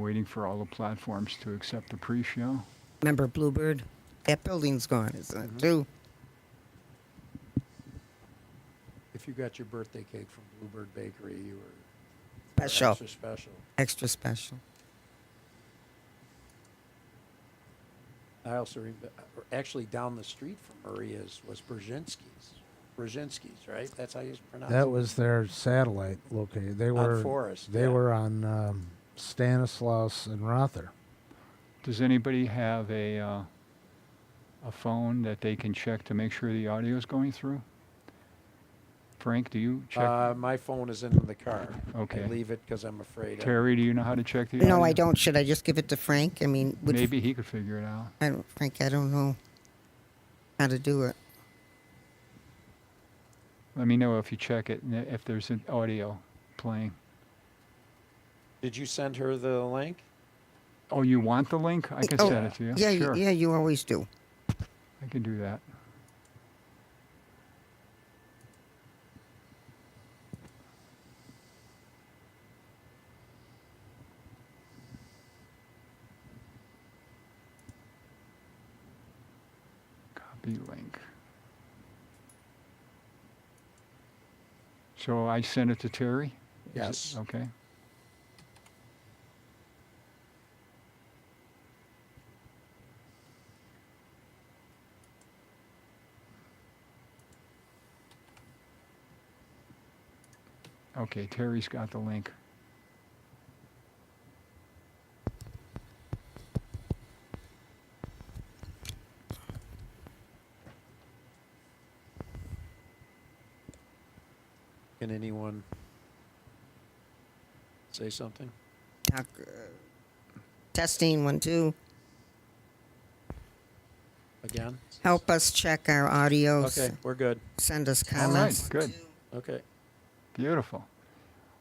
waiting for all the platforms to accept the pre-show. Remember Bluebird? That building's gone, isn't it, too? If you got your birthday cake from Bluebird Bakery, you were Special. extra special. Extra special. I also remember, actually down the street from Maria's was Brzezinski's. Brzezinski's, right? That's how you pronounce it? That was their satellite location. They were On Forest. They were on Stanislaus and Rother. Does anybody have a phone that they can check to make sure the audio is going through? Frank, do you check? My phone is in the car. Okay. I leave it because I'm afraid. Terry, do you know how to check the audio? No, I don't. Should I just give it to Frank? I mean, Maybe he could figure it out. Frank, I don't know how to do it. Let me know if you check it and if there's an audio playing. Did you send her the link? Oh, you want the link? I can send it to you. Yeah, Sure. yeah, you always do. I can do that. Copy link. So I send it to Terry? Is it- Yes. Okay. Okay, Terry's got the link. Can anyone say something? Testing 1, 2. Again? Help us check our audios. Okay, we're good. Send us All right, comments. good. Okay. Beautiful.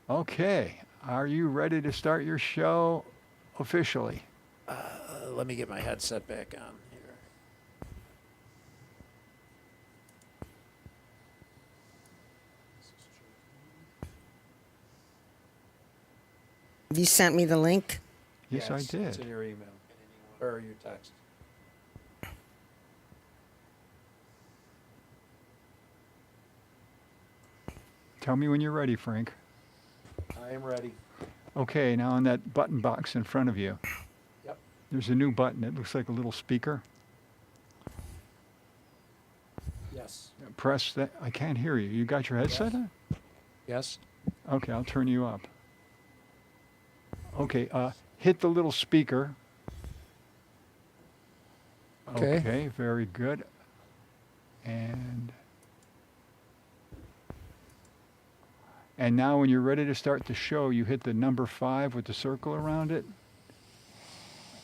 Okay, are you ready to start your show officially? Let me get my headset back on here. You sent me the link? Yes, I It's did. in your email or your text. Tell me when you're ready, Frank. I am ready. Okay, now on that button box in front of you, Yep. there's a new button. It looks like a little speaker. Yes. Press that. I can't hear you. You got your headset on? Yes. Okay, I'll turn you up. Okay, hit the little speaker. Okay. Okay, very good. And now when you're ready to start the show, you hit the number 5 with the circle around it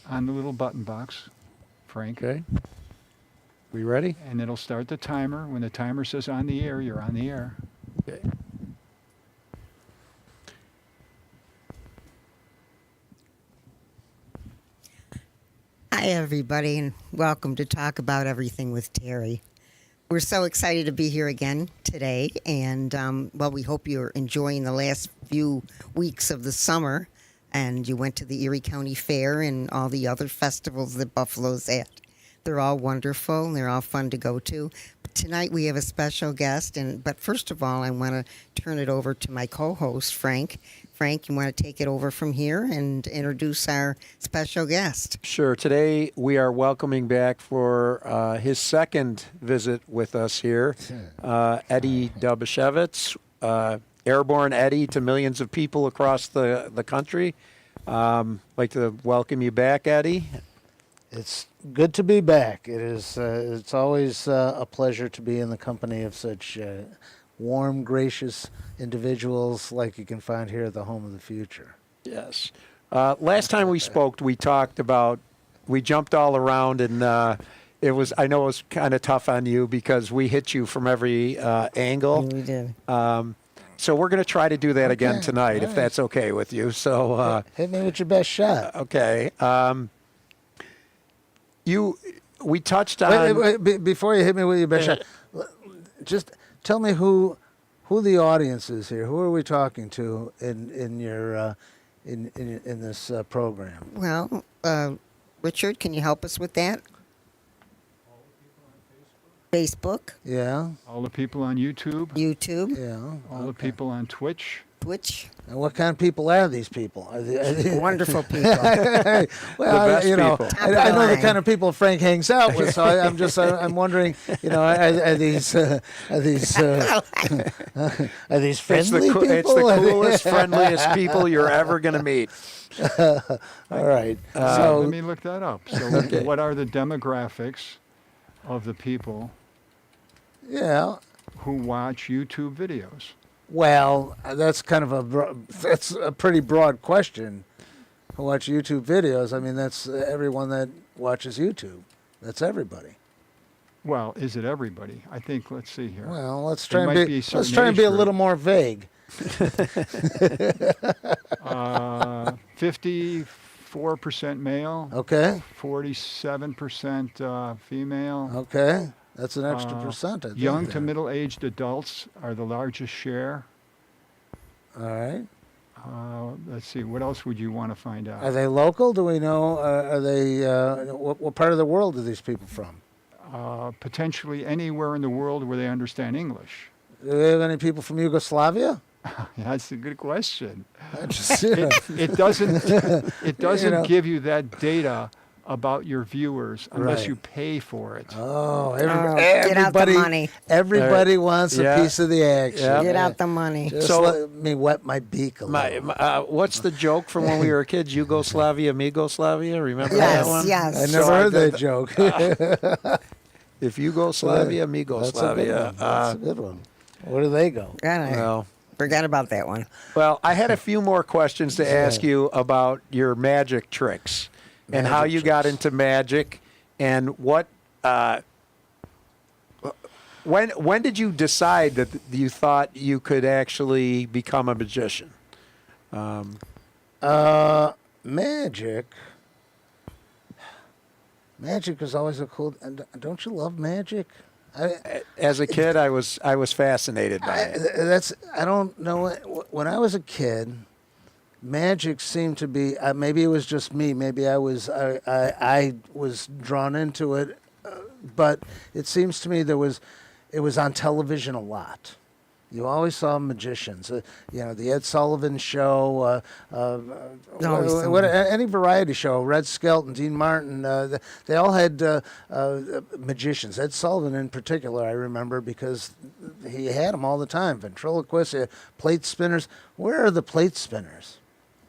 on the little button box, Frank. Okay. We ready? And it'll start the timer. When the timer says on the air, you're on the air. Okay. Hi, everybody, and welcome to Talk About Everything with Terry. We're so excited to be here again today, and, well, we hope you're enjoying the last few weeks of the summer, and you went to the Erie County Fair and all the other festivals that Buffalo's at. They're all wonderful, and they're all fun to go to. But tonight we have a special guest, but first of all, I want to turn it over to my co-host, Frank. Frank, you want to take it over from here and introduce our special guest? Sure. Today we are welcoming back for his second visit with us here, Eddy Dobosciewicz, airborne Eddy to millions of people across the country. Like to welcome you back, Eddy. It's good to be back. It is. It's always a pleasure to be in the company of such warm, gracious individuals like you can find here at the Home of the Future. Yes. Last time we spoke, we talked about, we jumped all around, and I know it was kind of tough on you because we hit you from every angle. We did. So we're going to try to do that again Okay, tonight, all if right. that's okay with you. So, Hit me with your best shot. okay. We touched on. Wait, before you hit me with your best shot, just tell me who the audience is here. Who are we talking to in in this program. Well, Richard, can you help us with that? Facebook, Yeah, All the people on YouTube, YouTube, yeah. all the people on Twitch. Twitch. And what kind of people are these people? Are they Wonderful people. well, best you know, people. I know the line. kind of people Frank hangs out with, so I'm wondering, you know, are these are these friendly people? It's the coolest, friendliest people you're ever going to meet. All right. Let So me look that up. So what are the demographics of the people yeah. who watch YouTube videos? Well, that's kind of that's a pretty broad question. Who watch YouTube videos? I mean, that's everyone that watches YouTube. That's everybody. Well, is it everybody? I think, let's see here. Well, let's There try might and be a let's certain try and age be a group. little more vague. 54% male, Okay. 47% female. Okay. That's an extra percent. I think, Young to there. middle-aged adults are the largest share. All right. Let's see, what else would you want to find Are out? they local? Do we know? Are they? What part of the world are these people from? Potentially anywhere in the world where they understand English. Do we have any people from Yugoslavia? That's a good question. Just, It doesn't know. give you that data about your viewers unless Right. you pay for it. oh, Get out the everybody! money. Everybody wants Yeah. a piece of the action. Yeah. Get out the money. Just So- let me wet my beak a little. What's the joke from when we were kids? Yugoslavia, Migoslavia. Remember Yes, that one? yes. I So never heard did that joke. If Yugoslavia, That's a good Migoslavia. one. That's a good one. Where do they go? Well, Forgot about that one. well, I had a few more questions to ask you about your magic tricks and how Magic you got tricks. into magic and what. When did you decide that you thought you could actually become a magician? Magic. Magic is always a cool. And don't you love magic? As a kid, I was fascinated by it. I don't know. When I was a kid, magic seemed to be. Maybe it was just me. Maybe I was drawn into it, but it seems to me it was on television a lot. You always saw magicians. You know, the Ed Sullivan Show, any variety show, Red Skelton, Dean Martin, they all had magicians. Ed Sullivan in particular, I remember, because he had them all the time. Ventriloquists, plate spinners. Where are the plate spinners?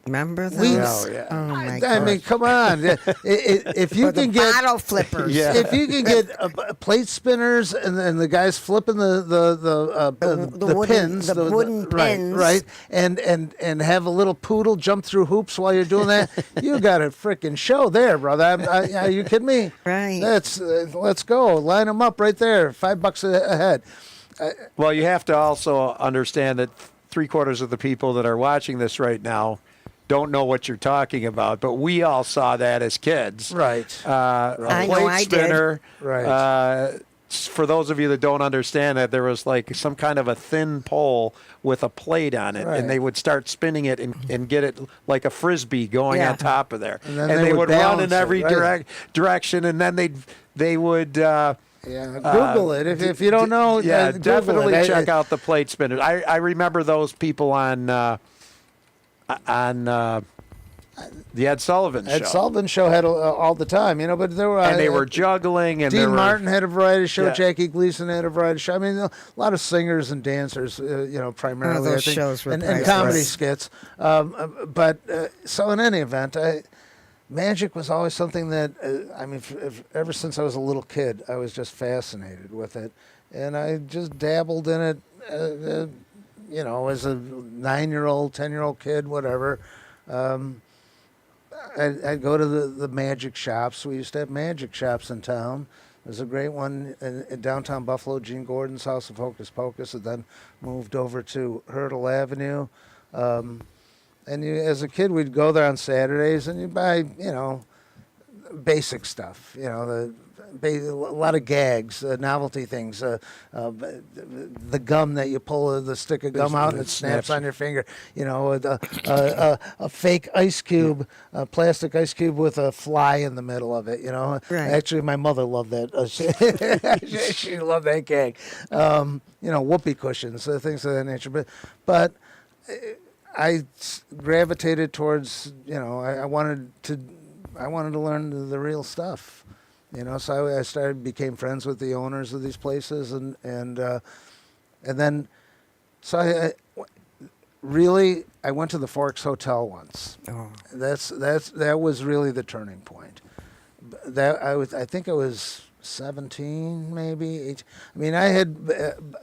Remember those? We- Oh, yeah. Oh my I God. mean, come on. If you Or the can get bottle flippers. Yeah. if you can get plate spinners and the guys flipping the wooden- pins, the wooden pins. right, and have a little poodle jump through hoops while you're doing that, you got a freaking show there, brother. Are you kidding me? Right. Let's go. Line them up right there. $5 a head. Well, you have to also understand that 3/4 of the people that are watching this right now don't know what you're talking about, but we all saw that as kids. Right. A I know plate I did. spinner. Right. For those of you that don't understand that, there was like some kind of a thin pole with a plate on it, Right. and they would start spinning it and get it like a frisbee going Yeah. on top of there. And then they they would would run balance in it, every right. direction, and then they would. Yeah. Google it if you don't know. Yeah, Google definitely it. check out the plate spinners. I remember those people on the Ed Sullivan Ed show. Sullivan Show had all the time, you know, but there were And they were juggling, and there Dean were, Martin had a variety show. Yeah. Jackie Gleason had a variety show. I mean, a lot of singers and dancers, you know, primarily. those I think, shows were and priceless. comedy skits. So in any event, magic was always something that I mean, ever since I was a little kid, I was just fascinated with it, and I just dabbled in it. You know, as a 9-year-old, 10-year-old kid, whatever. I'd go to the magic shops. We used to have magic shops in town. There's a great one in downtown Buffalo, Gene Gordon's House of Hocus Pocus, and then moved over to Hurdle Avenue. And as a kid, we'd go there on Saturdays, and you buy, you know, basic stuff. You know, a lot of gags, novelty things. The gum that you pull the stick of gum out and it snaps on your finger. You know, a fake ice cube, a plastic ice cube with a fly in the middle of it. You know, Right. actually, my mother loved that. She loved that gag. You know, whoopee cushions, things of that nature. But I gravitated towards, you know, I wanted to learn the real stuff, you know. So I became friends with the owners of these places, and then, so I went to the Forks Hotel once. Oh. That was really the turning point. I think I was 17, maybe 18. I mean,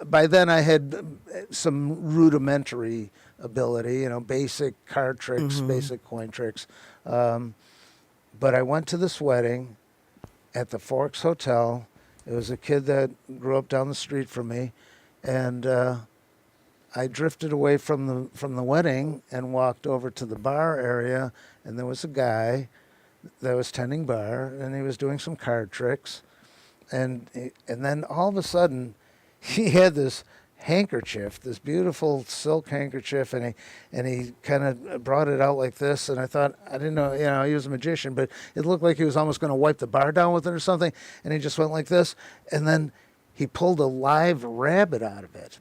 by then I had some rudimentary ability, you know, basic card tricks, basic coin tricks. But I went to this wedding at the Forks Hotel. It was a kid that grew up down the street from me, and I drifted away from the wedding and walked over to the bar area, and there was a guy that was tending bar, and he was doing some card tricks, and then all of a sudden, he had this handkerchief, this beautiful silk handkerchief, and he kind of brought it out like this, and I thought, I didn't know, you know, he was a magician, but it looked like he was almost going to wipe the bar down with it or something, and he just went like this, and then he pulled a live rabbit out of it.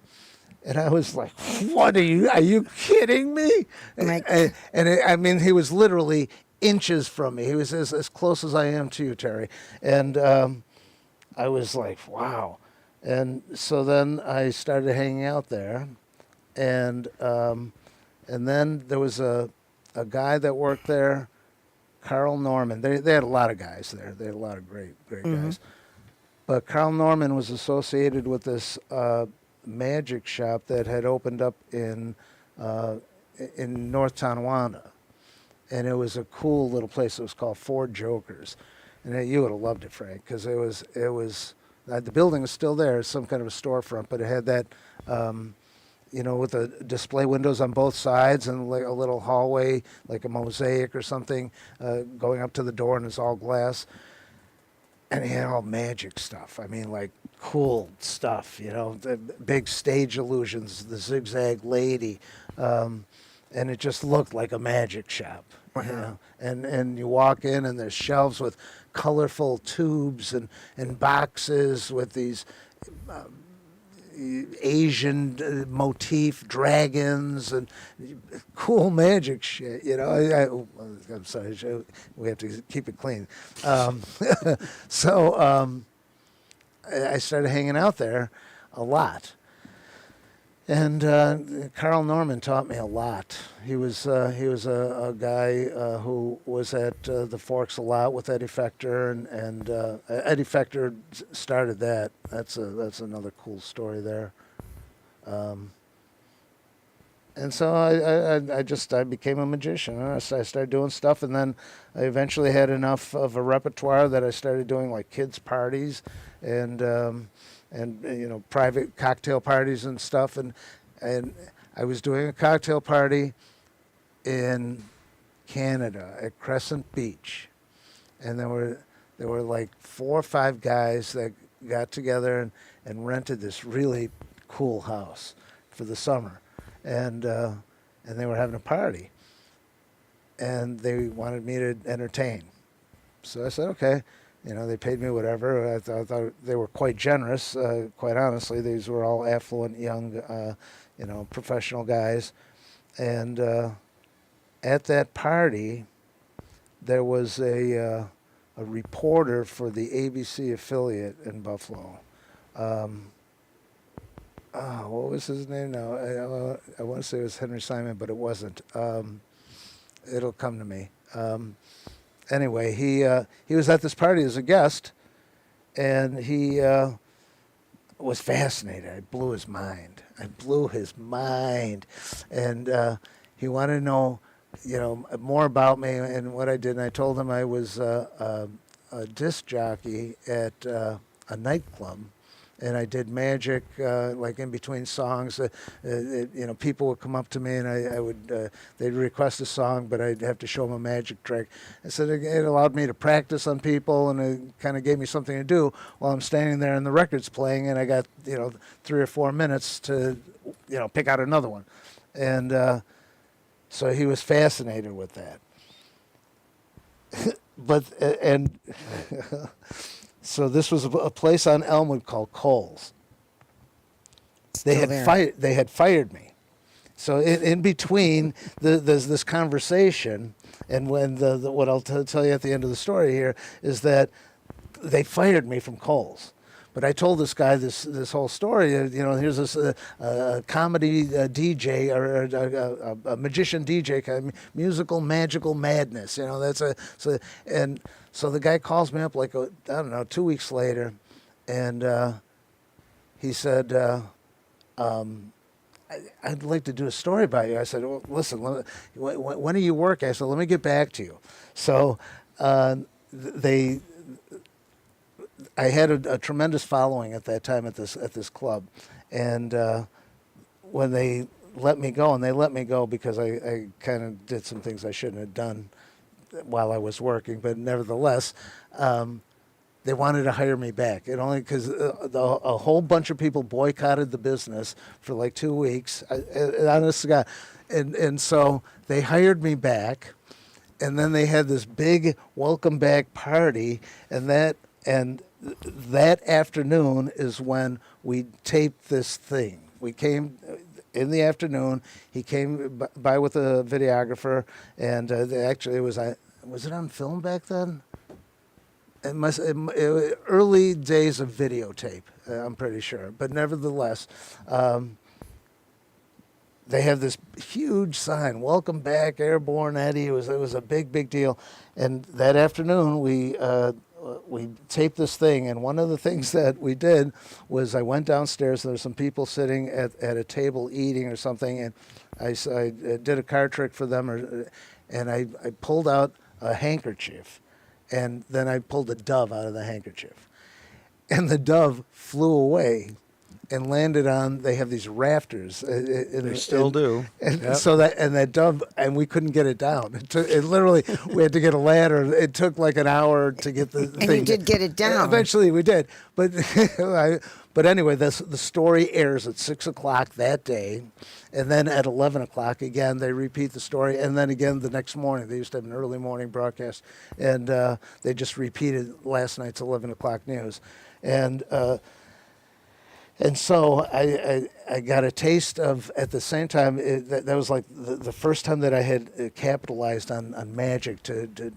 And I was like, "What are you kidding me?" I mean, he was literally inches from me. He was as close as I am to you, Terry. And I was like, "Wow." And so then I started hanging out there, and then there was a guy that worked there, Carl Norman. They had a lot of guys there. They had a lot of great guys. But Carl Norman was associated with this magic shop that had opened up in North Tonawanda, and it was a cool little place. It was called Four Jokers, and you would have loved it, Frank, because it was. The building was still there, some kind of a storefront, but it had that, you know, with the display windows on both sides and like a little hallway, like a mosaic or something, going up to the door, and it's all glass. And he had all magic stuff. I mean, like cool stuff, you know, the big stage illusions, the zigzag lady, and it just looked like a magic shop. You know? And you walk in, and there's shelves with colorful tubes and boxes with these Asian motif dragons and cool magic shit. You know, I'm sorry, we have to keep it clean. So I started hanging out there a lot. And Carl Norman taught me a lot. He was a guy who was at the Forks a lot with Eddie Fector, and Eddie Fector started that. That's another cool story there. And so I became a magician. I started doing stuff, and then I eventually had enough of a repertoire that I started doing like kids parties and you know, private cocktail parties and stuff, and I was doing a cocktail party in Canada at Crescent Beach, and there were like 4 or 5 guys that got together and rented this really cool house for the summer, and they were having a party, and they wanted me to entertain, so I said okay. You know, they paid me whatever. I thought they were quite generous, quite honestly. These were all affluent, young, you know, professional guys. And at that party, there was a reporter for the ABC affiliate in Buffalo. What was his name now? I want to say it was Henry Simon, but it wasn't. It'll come to me. Anyway, he was at this party as a guest, and he was fascinated. I blew his mind. And he wanted to know, you know, more about me and what I did. And I told him I was a disc jockey at a nightclub, and I did magic like in between songs. People would come up to me and I would they'd request a song, but I'd have to show them a magic trick. And so it allowed me to practice on people, and it kind of gave me something to do while I'm standing there and the record's playing, and I got 3 or 4 minutes to pick out another one, and so he was fascinated with that. So this was a place on Elmwood called Cole's. They had fired me. So in between there's this conversation, and when what I'll tell you at the end of the story here is that they fired me from Cole's. But I told this guy this whole story. Here's this comedy DJ or a magician DJ, kind of musical magical madness. So the guy calls me up like 2 weeks later, and he said, I'd like to do a story about you. I said, well, listen, when are you working? I said, let me get back to you. So I had a tremendous following at that time at this club, and when they let me go, and they let me go because I kind of did some things I shouldn't have done while I was working, but nevertheless, they wanted to hire me back. And only because a whole bunch of people boycotted the business for like 2 weeks. Honest to God, and so they hired me back, and then they had this big welcome back party, and that afternoon is when we taped this thing. We came in the afternoon. He came by with a videographer, and actually was it on film back then? It was early days of videotape. I'm pretty sure, but nevertheless, they have this huge sign, "Welcome back, Airborne Eddy." It was a big deal, and that afternoon we taped this thing, and one of the things that we did was I went downstairs, and there were some people sitting at a table eating or something, and I did a card trick for them, and I pulled out a handkerchief, and then I pulled a dove out of the handkerchief, and the dove flew away and landed on, they have these rafters. They still do. And Yep. so that dove, and we couldn't get it down. It literally, we had to get a ladder. It took like an hour to get the thing. And you did get it down. Eventually we did. But but anyway, the story airs at 6 o'clock that day. And then at 11 o'clock, again, they repeat the story. And then again the next morning. They used to have an early morning broadcast. And they just repeated last night's 11 o'clock news. And so I got a taste of, at the same time, that was like the first time that I had capitalized on magic to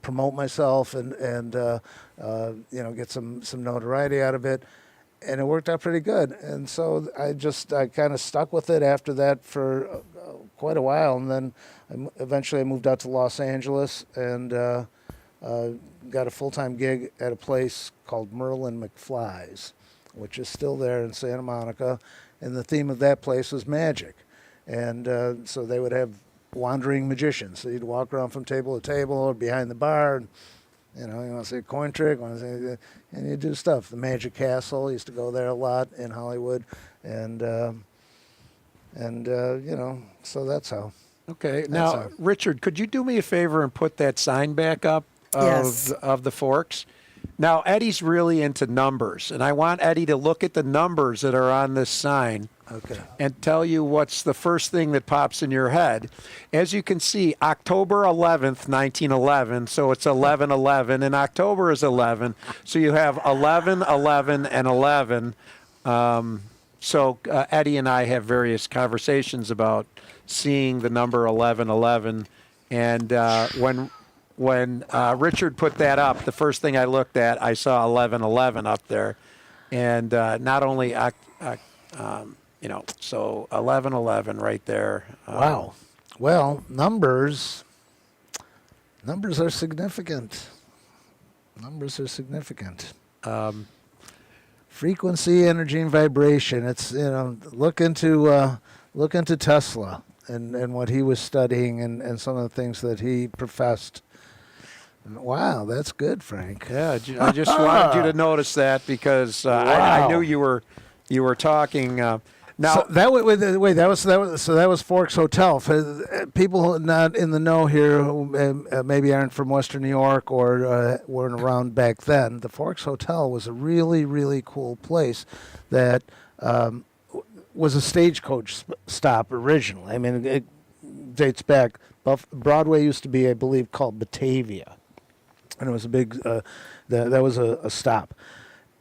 promote myself and get some notoriety out of it. And it worked out pretty good. And so I kind of stuck with it after that for quite a while. And then eventually I moved out to Los Angeles and got a full-time gig at a place called Merlin McFly's, which is still there in Santa Monica, and the theme of that place was magic. And so they would have wandering magicians. So you'd walk around from table to table or behind the bar, and, you want to say a coin trick, and you do stuff. The Magic Castle, I used to go there a lot in Hollywood, and so that's how. Okay. Now, Richard, could you do me a favor and put that sign back up of the Forks? Now, Eddy's really into numbers, and I want Eddy to look at the numbers that are on this sign and tell you what's the first thing that pops in your head. As you can see, October 11th, 1911, so it's 11/11, and October is 11, so you have 11, 11, and 11. So Eddy and I have various conversations about seeing the number 11/11, and when Richard put that up, the first thing I looked at, I saw 11/11 up there, and not only so 11/11 right there. Wow. Well, numbers are significant. Numbers are significant. Frequency, energy, and vibration. It's look into Tesla and what he was studying and some of the things that he professed. Wow, that's good, Frank. Yeah, I just wanted you to notice that because I knew you were talking. Now So that wait, that was Forks Hotel. For people not in the know here, who maybe aren't from Western New York or weren't around back then, the Forks Hotel was a really, really cool place that was a stagecoach stop originally. I mean, it dates back. Broadway used to be, I believe, called Batavia, and it was a big. That was a stop.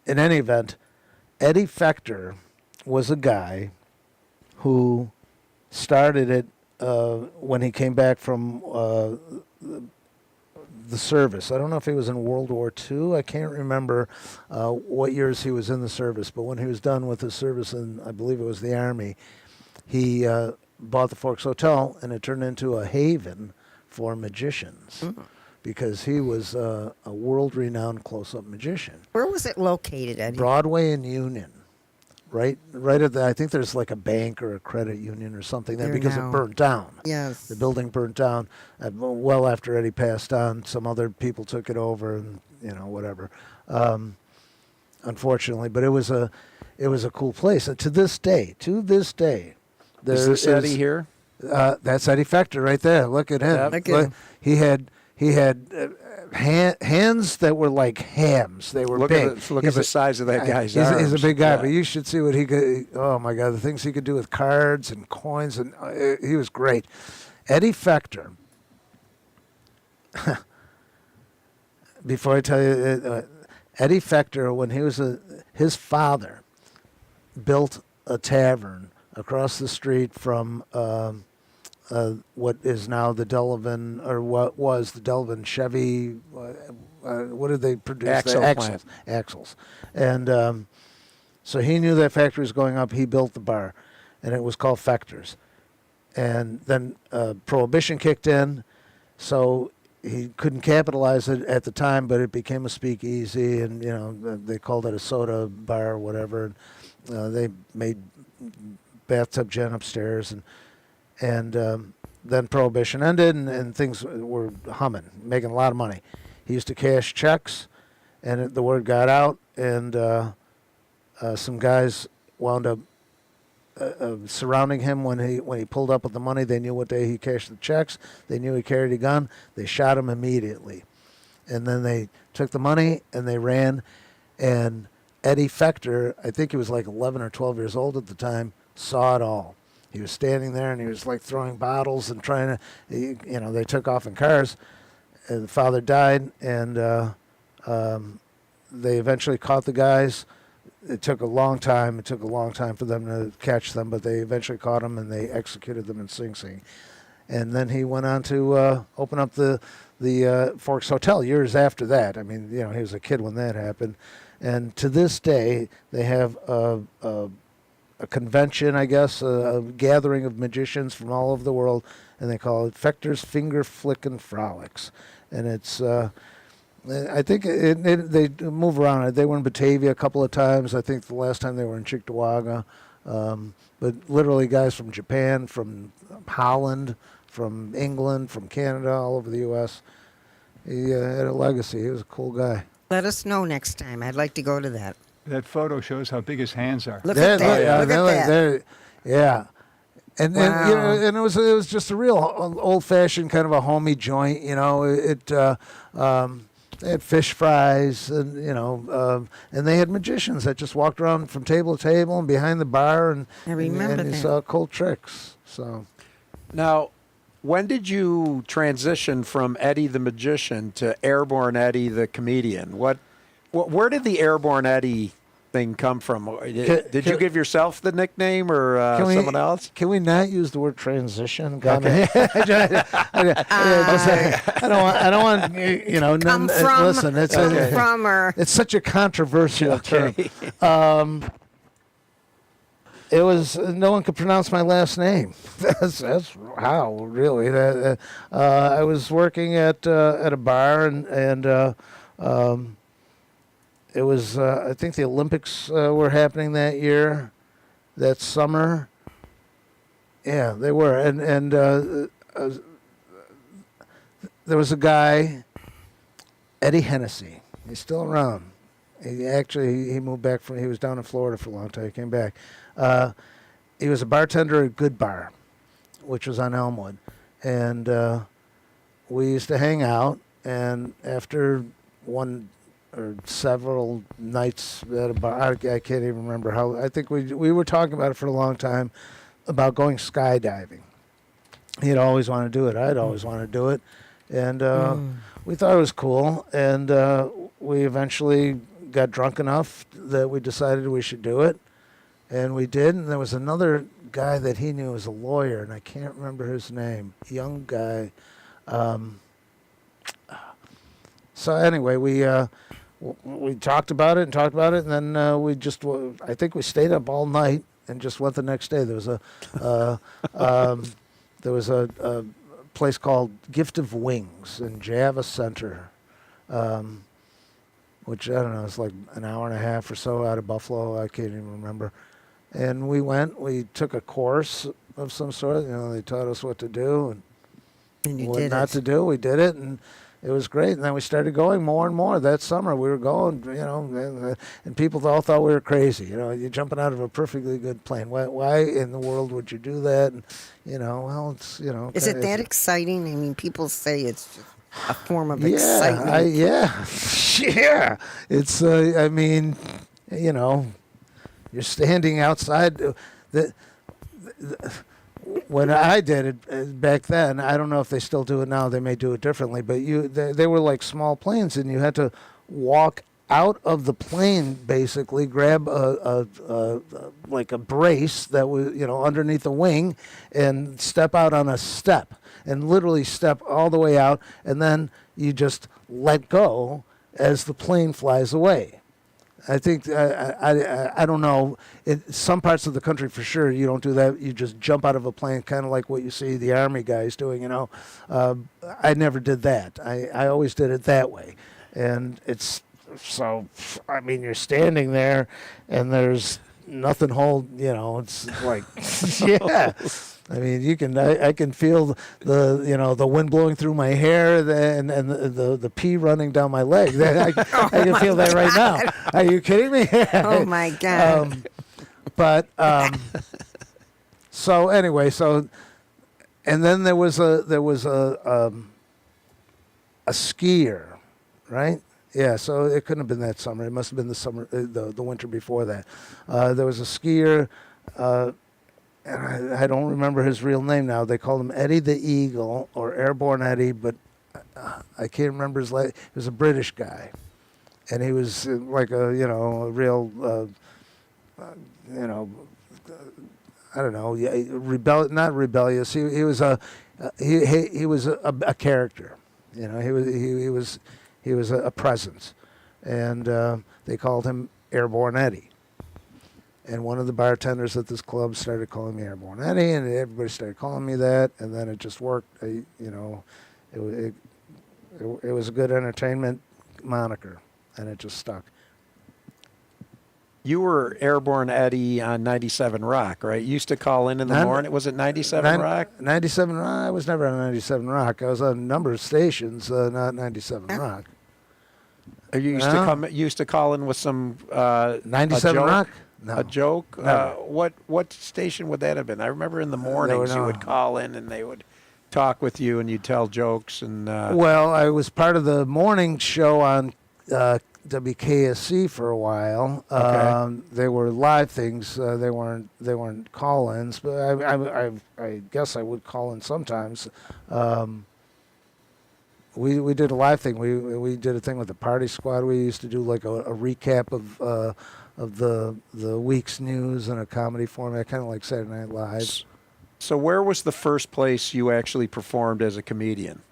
In any event, Eddie Fector was a guy who started it when he came back from the service. I don't know if he was in World War II. I can't remember what years he was in the service, but when he was done with his service in, I believe it was the Army, he bought the Forks Hotel, and it turned into a haven for magicians. Because he was a world-renowned close-up magician. Where was it located, Eddie? Broadway and Union, right at the. I think there's like a bank or a credit union or something there because it burnt down. Yes. The building burnt down well after Eddie passed on. Some other people took it over, and whatever. Unfortunately, but it was a cool place. And to this day, there is this Eddie here? That's Eddie Fector right there. Look at him. Yep. Look at him. He had hands that were like hams. They were big. Look at the size of that guy's he's arms. a big guy, Yeah. but you should see what he could. Oh my God, the things he could do with cards and coins, and he was great. Eddie Fector. Before I tell you, Eddie Fector, when he was his father built a tavern across the street from. What is now the Delavan, or what was the Delavan Chevy? What did they produce? Axle Axles. Axles. And so he knew that factory was going up. He built the bar, and it was called Fector's. And then Prohibition kicked in, so he couldn't capitalize it at the time, but it became a speakeasy, and they called it a soda bar or whatever. And they made bathtub gin upstairs, and then Prohibition ended, and things were humming, making a lot of money. He used to cash checks, and the word got out, and some guys wound up surrounding him when he pulled up with the money. They knew what day he cashed the checks. They knew he carried a gun. They shot him immediately. And then they took the money, and they ran. And Eddie Fector, I think he was like 11 or 12 years old at the time, saw it all. He was standing there, and he was like throwing bottles and trying to, they took off in cars. And the father died, and they eventually caught the guys. It took a long time. It took a long time for them to catch them, but they eventually caught them, and they executed them in Sing Sing. And then he went on to open up the Forks Hotel years after that. I mean, he was a kid when that happened. And to this day, they have a convention, I guess, a gathering of magicians from all over the world, and they call it Fector's Finger Flickin' Frolics. And it's, I think they move around. They were in Batavia a couple of times. I think the last time they were in Cheektowaga. But literally guys from Japan, from Holland, from England, from Canada, all over the U.S. He had a legacy. He was a cool guy. Let us know next time. I'd like to go to that. That photo shows how big his hands are. Look at that. Look at that. Yeah. And Wow. and it was just a real old fashioned kind of a homey joint. They had fish fries, and and they had magicians that just walked around from table to table and behind the bar, and I remember and you that. saw cool tricks. So Now, when did you transition from Eddie the magician to Airborne Eddie the comedian? Where did the Airborne Eddie thing come from? Did you give yourself the nickname or someone else? Can we not use the word transition? Okay. I don't want Come from, listen, it's come from, or it's such a controversial term. It was no one could pronounce my last name. That's how really. I was working at a bar, and it was I think the Olympics were happening that year, that summer. Yeah, they were, and there was a guy Eddie Hennessy. He's still around. He moved back he was down in Florida for a long time. He came back. He was a bartender at Good Bar, which was on Elmwood. And we used to hang out. And after one or several nights at a bar, I can't even remember how. I think we were talking about it for a long time, about going skydiving. He'd always want to do it. I'd always want to do it. And we thought it was cool. And we eventually got drunk enough that we decided we should do it. And we did. And there was another guy that he knew was a lawyer, and I can't remember his name. Young guy. So anyway, we talked about it, and then I think we stayed up all night and just went the next day. There was a place called Gift of Wings in Java Center, which, I don't know, it's like an hour and a half or so out of Buffalo. I can't even remember. And we took a course of some sort. They taught us what to do and what not to do. We did it, and it was great. And then we started going more and more. That summer we were going, and people all thought we were crazy. You're jumping out of a perfectly good plane. Why in the world would you do that? And, it's, Is it that exciting? I mean, people say it's a form of excitement. Yeah. It's, you're standing outside. When I did it back then, I don't know if they still do it now. They may do it differently, but they were like small planes, and you had to walk out of the plane, basically grab like a brace that was underneath the wing, and step out on a step, and literally step all the way out, and then you just let go as the plane flies away. I think, I don't know, in some parts of the country for sure you don't do that. You just jump out of a plane, kind of like what you see the Army guys doing, I never did that. I always did it that way. And you're standing there and there's nothing it's like, yeah. I mean, I can feel the wind blowing through my hair and the pee running down my leg. I can feel that right now. Are you kidding me? Oh my God! So anyway, and then there was a skier, right? Yeah, so it couldn't have been that summer. It must have been the summer, the winter before that. There was a skier. And I don't remember his real name now. They called him Eddy the Eagle or Airborne Eddy, but I can't remember his name. He was a British guy, and he was like a real I don't know, not rebellious. He was a character. He was a presence, and they called him Airborne Eddy. And one of the bartenders at this club started calling me Airborne Eddy, and everybody started calling me that, and then it just worked. It was a good entertainment moniker, and it just stuck. You were Airborne Eddy on 97 Rock, right? You used to call in the morning. Was it 97 Rock? 97 Rock? I was never on 97 Rock. I was on a number of stations, not 97 Rock. You used to call in with some 97 Rock? No. A joke? No. What station would that have been? I remember in the mornings you would call in and they would talk with you and you'd tell jokes. And Well, I was part of the morning show on WKSC for a while. Okay. They were live things. They weren't call-ins, but I guess I would call in sometimes. We did a live thing. We did a thing with the Party Squad. We used to do like a recap of the week's news in a comedy format, kind of like Saturday Night Live. So where was the first place you actually performed as a comedian?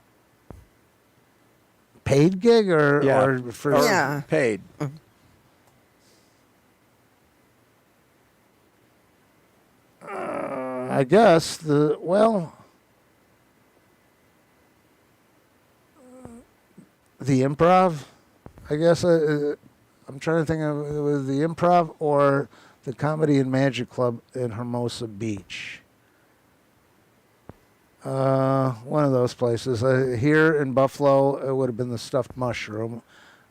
Paid gig or first? Yeah. Paid. I guess the Improv. I guess I'm trying to think of it was the Improv or the Comedy and Magic Club in Hermosa Beach. One of those places. Here in Buffalo, it would have been the Stuffed Mushroom.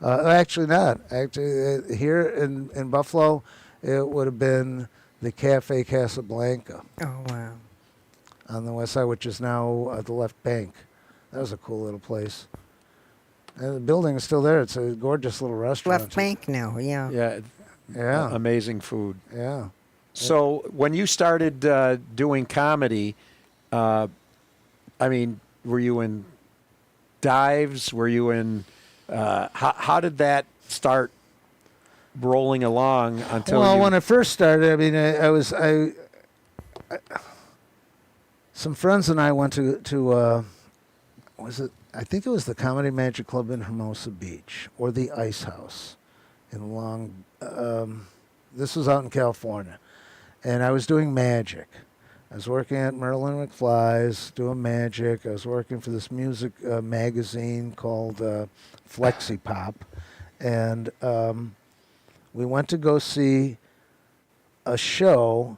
Actually, not. Actually, here in Buffalo, it would have been the Cafe Casablanca Oh, wow. on the west side, which is now the Left Bank. That was a cool little place. And the building is still there. It's a gorgeous little restaurant. Left Bank now, yeah. Yeah, Yeah. amazing food. Yeah. So when you started doing comedy, I mean, were you in dives? Were you in? How did that start rolling along until? Well, you, when I first started, I mean, I some friends and I went to was it? I think it was the Comedy Magic Club in Hermosa Beach or the Ice House in Long. This was out in California, and I was doing magic. I was working at Merlin McFly's doing magic. I was working for this music magazine called Flexi Pop, and we went to go see a show,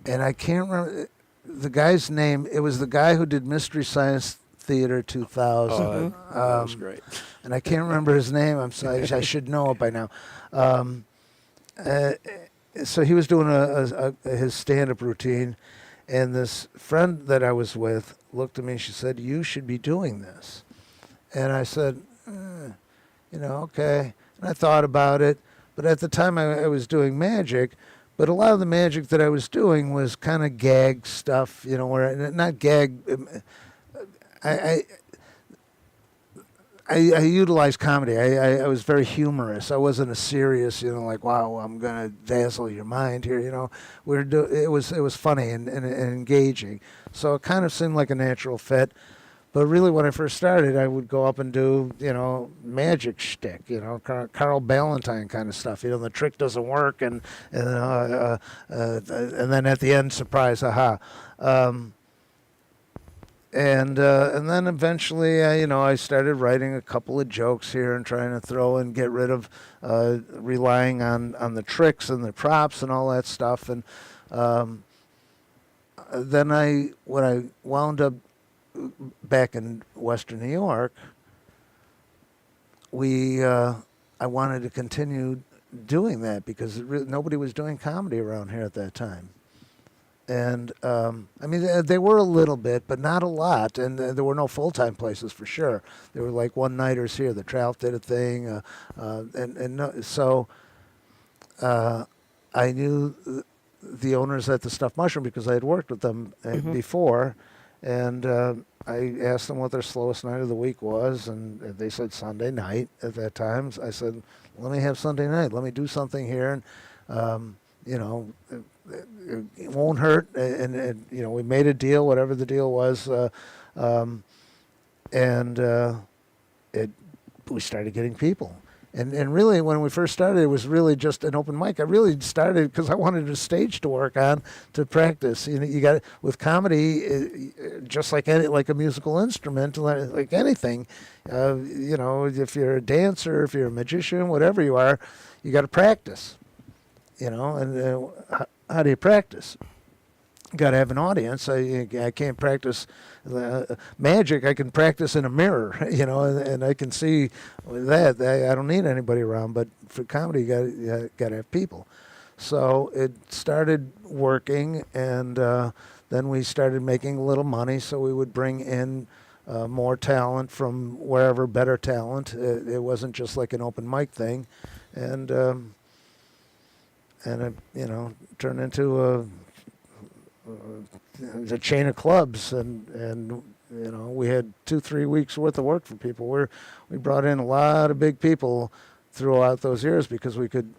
and I can't remember the guy's name. It was the guy who did Mystery Science Theater 2000. that was great. And I can't remember his name. I'm sorry. I should know it by now. So he was doing his stand-up routine, and this friend that I was with looked at me and she said, "You should be doing this." And I said, okay. And I thought about it, but at the time I was doing magic, but a lot of the magic that I was doing was kind of gag stuff, where not gag. I utilized comedy. I was very humorous. I wasn't a serious, like, wow, I'm gonna dazzle your mind here. It was funny and engaging. So it kind of seemed like a natural fit. But really, when I first started, I would go up and do, magic shtick, Carl Ballantine kind of stuff. The trick doesn't work, and then at the end, surprise, aha. And then eventually, I started writing a couple of jokes here and trying to throw and get rid of relying on the tricks and the props and all that stuff. And then when I wound up back in Western New York, I wanted to continue doing that because nobody was doing comedy around here at that time. And, I mean, they were a little bit, but not a lot. And there were no full-time places for sure. There were like one-nighters here. The Trout did a thing. So I knew the owners at the Stuffed Mushroom because I had worked with them before. And I asked them what their slowest night of the week was. And they said Sunday night at that time. I said, let me have Sunday night. Let me do something here. And, it won't hurt, and we made a deal, whatever the deal was, we started getting people, and really when we first started, it was really just an open mic. I really started because I wanted a stage to work on to practice. You got with comedy, just like a musical instrument, like anything. If you're a dancer, if you're a magician, whatever you are, you got to practice. And how do you practice? Got to have an audience. I can't practice magic. I can practice in a mirror, and I can see that. I don't need anybody around. But for comedy, you got to have people. So it started working, and then we started making a little money. So we would bring in more talent from wherever, better talent. It wasn't just like an open mic thing, and it, turned into a chain of clubs, and we had 2-3 weeks worth of work for people. We brought in a lot of big people throughout those years because we could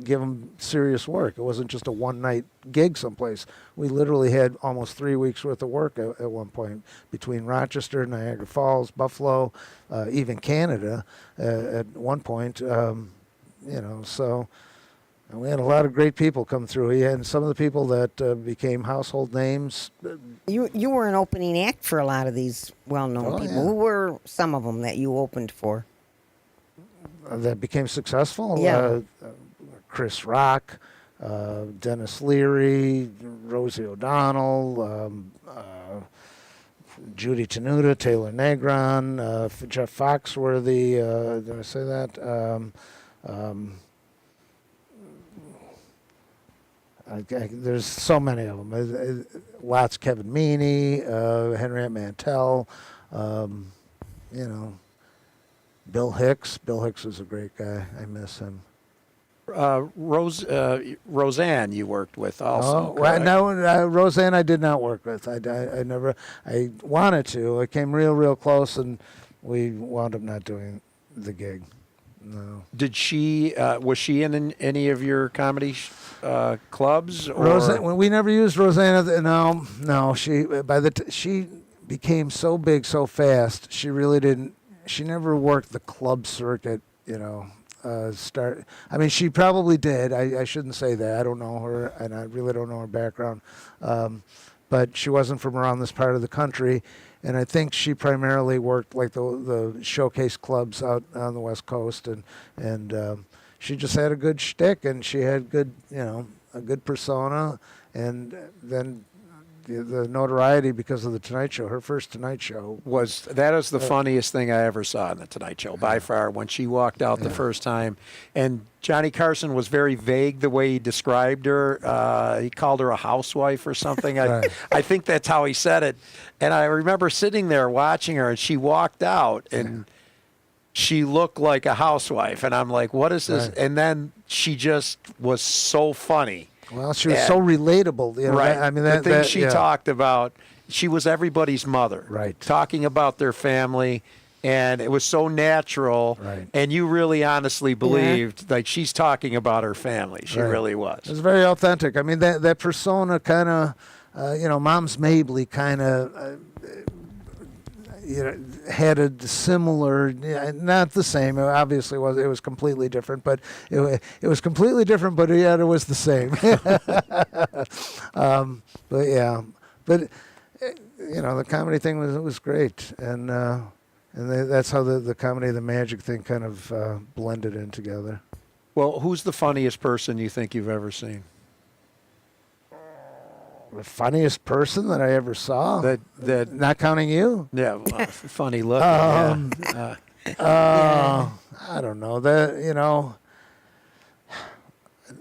give them serious work. It wasn't just a one-night gig someplace. We literally had almost 3 weeks worth of work at one point between Rochester, Niagara Falls, Buffalo, even Canada at one point. So. And we had a lot of great people come through. And some of the people that became household names. You were an opening act for a lot of these well-known people. Yeah. Who were some of them that you opened for? That became successful. Yeah. Chris Rock, Dennis Leary, Rosie O'Donnell. Judy Tenuta, Taylor Negron, Jeff Foxworthy. Did I say that? There's so many of them. Lots. Kevin Meaney, Henriette Mantel. You know, Bill Hicks. Bill Hicks was a great guy. I miss him. Roseanne, you worked with also. Well, correct? no, Roseanne, I did not work with. I never. I wanted to. I came real close, and we wound up not doing the gig. No. Did she? Was she in any of your comedy clubs? Or? Roseanne. When we never used Roseanne. No. She became so big so fast. She really didn't. She never worked the club circuit. You know. I mean, she probably did. I shouldn't say that. I don't know her, and I really don't know her background. But she wasn't from around this part of the country, and I think she primarily worked like the showcase clubs out on the West Coast, and she just had a good shtick, and she had good, a good persona, and then the notoriety because of the Tonight Show. Her first Tonight Show was the funniest thing I ever saw in the Tonight Show by far, when she walked out the first time. And Johnny Carson was very vague the way he described her. He called her a housewife or something. I think that's how he said it. And I remember sitting there watching her, and she walked out, and she looked like a housewife. And I'm like, what is this? Right. And then she just was so funny. Well, she was so relatable. Right. I mean, the thing she talked about, she was everybody's mother. Right. Talking about their family, and it was so natural. Right. And you really honestly believed, like, she's talking about her family. She really was. It was very authentic. I mean, that persona kind of, Mom's Mabley kind of, had a similar, not the same. It obviously it was completely different, but it was completely different, but yet it was the same. But the comedy thing was great, and that's how the comedy, the magic thing kind of blended in together. Well, who's the funniest person you think you've ever seen? The funniest person that I ever saw. That not counting you. Yeah, well, funny looking. I don't know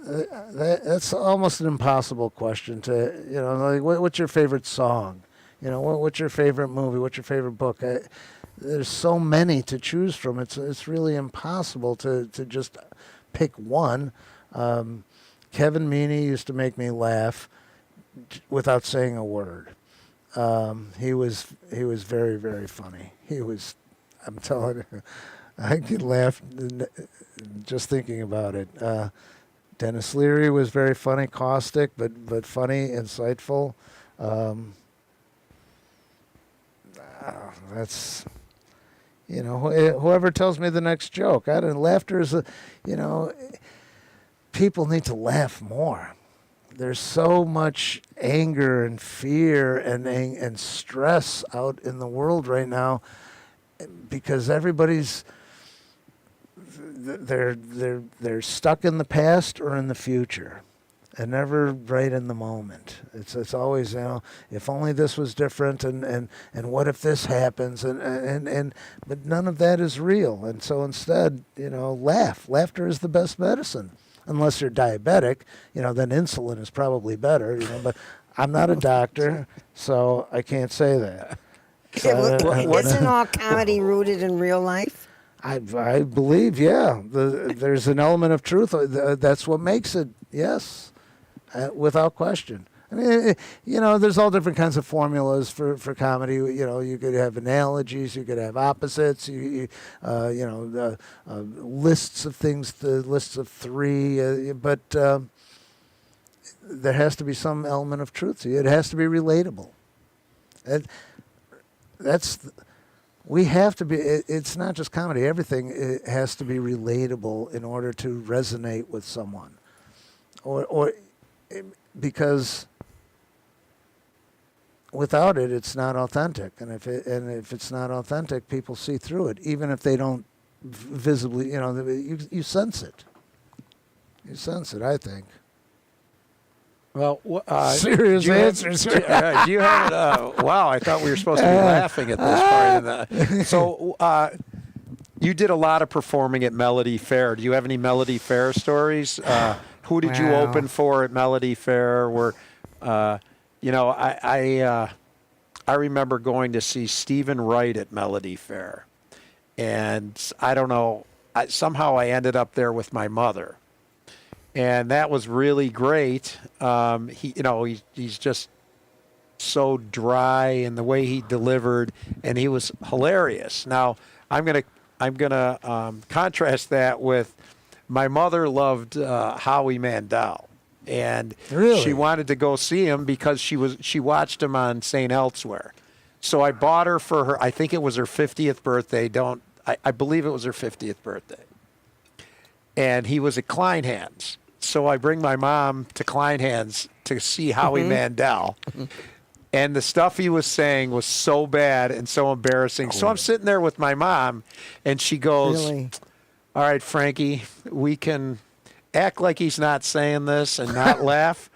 that's almost an impossible question to like what's your favorite song, what's your favorite movie, what's your favorite book. There's so many to choose from. It's really impossible to just pick one. Kevin Meaney used to make me laugh without saying a word. He was very, very funny. I'm telling you, I could laugh just thinking about it. Dennis Leary was very funny, caustic, but funny, insightful. That's whoever tells me the next joke. Laughter is people need to laugh more. There's so much anger and fear and stress out in the world right now because everybody's they're stuck in the past or in the future and never right in the moment. It's always if only this was different and what if this happens and but none of that is real, and so instead laughter is the best medicine. Unless you're diabetic, then insulin is probably better, but I'm not a doctor, so I can't say that. Isn't all comedy rooted in real life? I believe, there's an element of truth. That's what makes it, yes, without question. I mean, there's all different kinds of formulas for comedy. You could have analogies, you could have opposites, lists of things, the lists of three, but there has to be some element of truth to it. It has to be relatable. We have to be. It's not just comedy. Everything it has to be relatable in order to resonate with someone, or because without it, it's not authentic. And if it's not authentic, people see through it, even if they don't visibly. You sense it. You sense it, I think. Well, Serious do you have- answers. do you have it? Wow, I thought we were supposed to be laughing at this part. Of the, so you did a lot of performing at Melody Fair. Do you have any Melody Fair stories? Who did you Wow. open for at Melody Fair? I remember going to see Stephen Wright at Melody Fair, and I don't know. Somehow I ended up there with my mother. And that was really great. He's just so dry in the way he delivered, and he was hilarious. Now, I'm gonna contrast that with my mother loved Howie Mandel, and Really? she wanted to go see him because she watched him on St. Elsewhere. So I bought her for her. I think it was her 50th birthday. I believe it was her 50th birthday. And he was at Kleinhans. So I bring my mom to Kleinhans to see Howie Mandel. And the stuff he was saying was so bad and so embarrassing. So I'm sitting there with my mom, and she goes, Really? all right, Frankie, we can act like he's not saying this and not laugh,